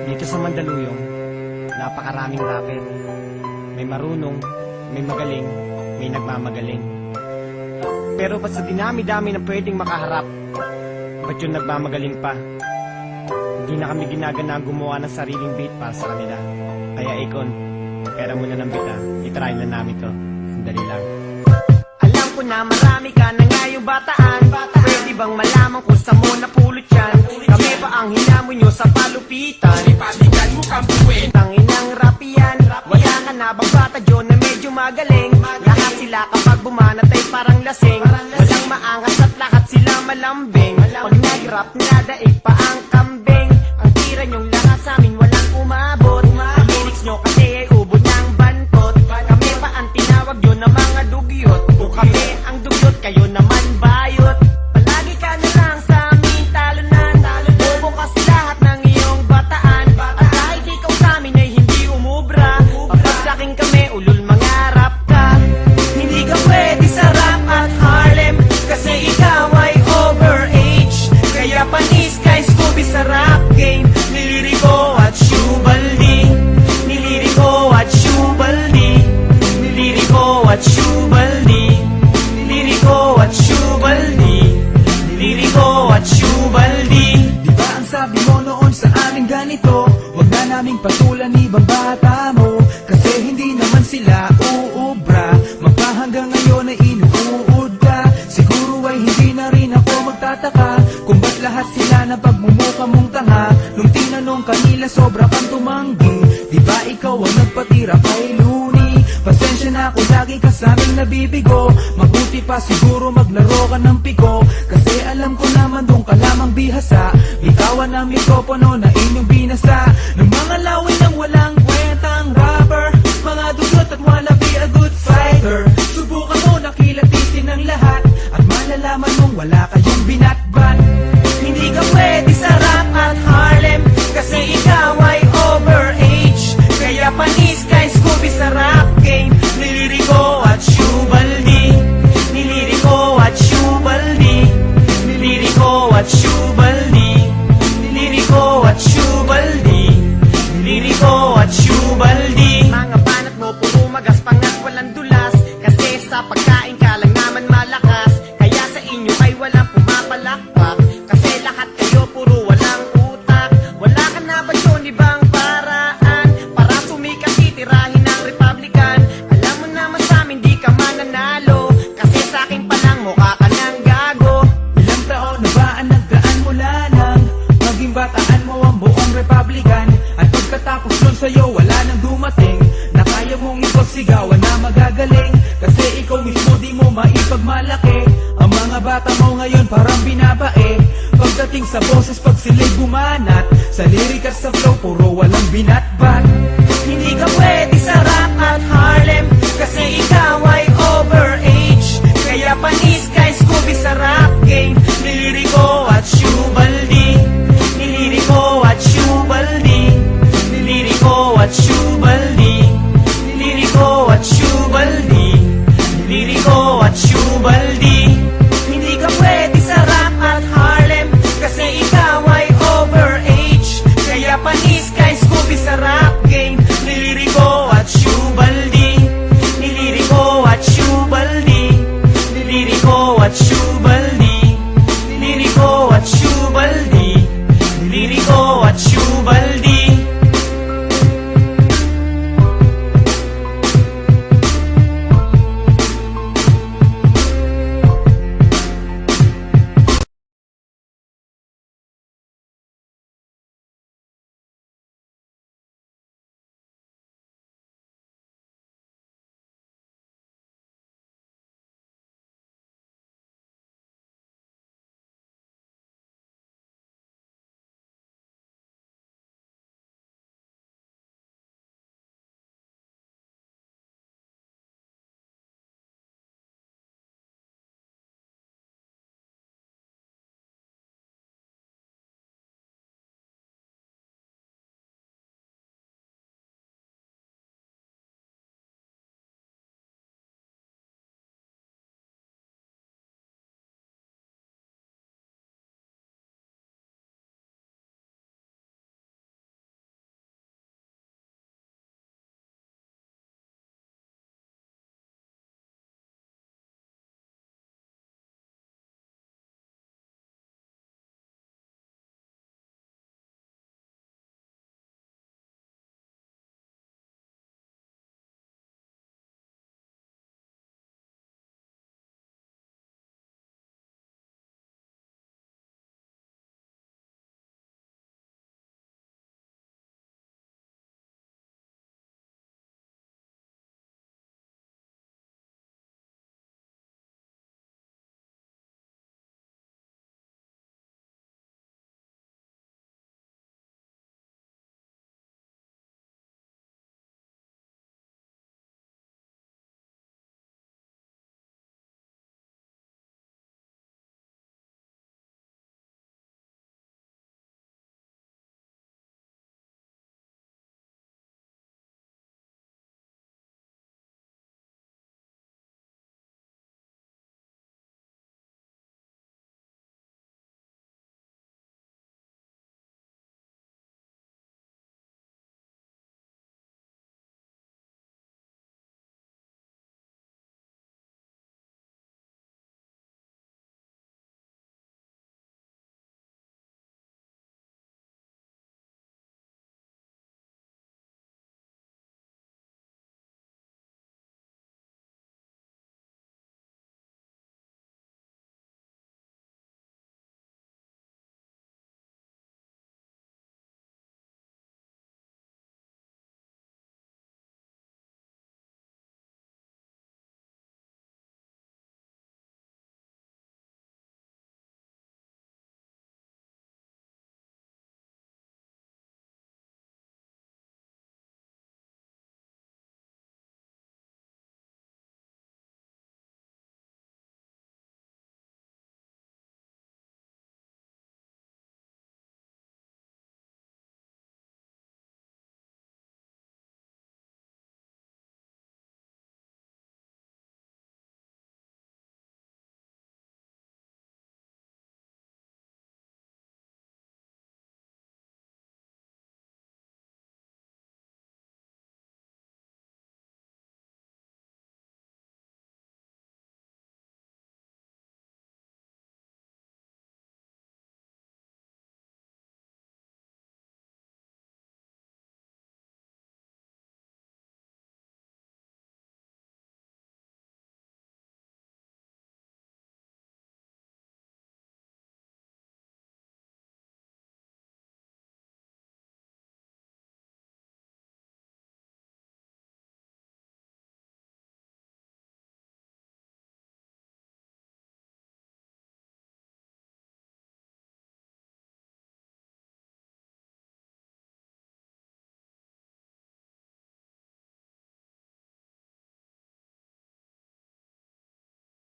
Dito sa Mandaluyong, napakaraming rapper. May marunong, may magaling, may nagmamagaling. Pero ba't sa dinami-dami na pwedeng makaharap, ba't yung nagmamagaling pa? Hindi na kami ginagana gumawa ng sariling beat para sa kanila. Kaya Akon, pera muna ng beat ha. I-try na namin to. Sandali lang. Alam ko na marami ka na ngayong bataan. Pwede bang malaman kung saan mo napulot yan? Kami ba ang hinamon nyo sa palupitan? Ipalikan mo kang buwin. Tanginang rap yan. Wala ka na bang bata dyan na medyo magaling? Lahat sila kapag bumanat ay parang lasing. Walang maangas at lahat sila malambing. Pag nag-rap nadaig pa ang kambing. Ang tira nyong lahat sa amin walang umabot. Ang lyrics nyo kasi ay ubod ng bantot. Kami pa ang tinawag nyo na mga dugyot. Kung kami ang dugyot, kayo naman bayot. Palagi ka na lang sa amin talunan. Bobo kasi lahat ng iyong bataan. At kahit ikaw sa amin ay hindi umubra. Pagpagsaking kami, ulul mangarap ka. Hindi ka pwede sa rap at Harlem, kasi ikaw ay overage. Kaya panis kay Scooby sa rap game. Niliriko at Shubaldi. Niliriko at Shubaldi. Niliriko at Shubaldi. Niliriko at Shubaldi. Niliriko at Shubaldi. Diba ang sabi mo noon sa amin ganito? Huwag na naming patulan ibang bata mo, kasi hindi naman sila uubra. Magpahanggang ngayon ay inuud ka. Siguro ay hindi na rin ako magtataka kung ba't lahat sila na pagmumukha mong tanga. Nung tinanong kanila sobra kang tumanggi. Diba ikaw ang nagpatira kay Looney? Pasensya na kung lagi ka sa aming nabibigo. Mabuti pa siguro maglaro ka ng piko, kasi alam ko naman doon ka lamang bihasa. Bitawan ang mikropono na inyong binasa ng mga lawin ng walang kwentang rapper. Mga dugot at wanna be a good fighter. Subukan mo na kilatisin ang lahat at malalaman mong wala kayong binatbat. Hindi ka pwede sa rap at Harlem, kasi ikaw ay overage. Kaya panis kay Scooby sa rap game. Niliriko at Shubaldi. Niliriko at Shubaldi. Niliriko at Shubaldi. Niliriko at Shubaldi. Niliriko at Shubaldi. Mga banat mo puro magaspang at walang dulas, kasi sa pagkain ka lang naman malakas. Kaya sa inyo ay walang pumapalakpak, kasi lahat kayo puro walang utak. Wala ka na ba yun ibang paraan para sumikat titirahin ng Republican? Alam mo naman sa amin di ka mananalo, kasi sa akin pa lang mukha ka ng gago. Ilang taon na ba ang nagdaan mula nang maging bataan mo ang buong Republican? At pagkatapos nun sa'yo wala nang dumating na kaya mong ipagsigawan na magagaling, kasi ikaw mismo di mo maipagmalaki. Ang mga bata mo ngayon parang binabae. Pagdating sa boses pag sila'y bumanat, sa lyric at sa flow puro walang binatbat. Hindi ka pwede sa rap at Harlem, kasi ikaw ay overage. Kaya panis kay Scooby sa rap game. Niliriko at Shubaldi. Niliriko at Shubaldi. Niliriko at Shubaldi. Niliriko at Shubaldi. Niliriko at Shubaldi. Hindi ka pwede sa rap at Harlem, kasi ikaw ay overage. Kaya panis kay Scooby sa rap game. Niliriko at Shubaldi. Niliriko at Shubaldi. Niliriko at Shubaldi. Niliriko at Shubaldi. Niliriko at Shubaldi.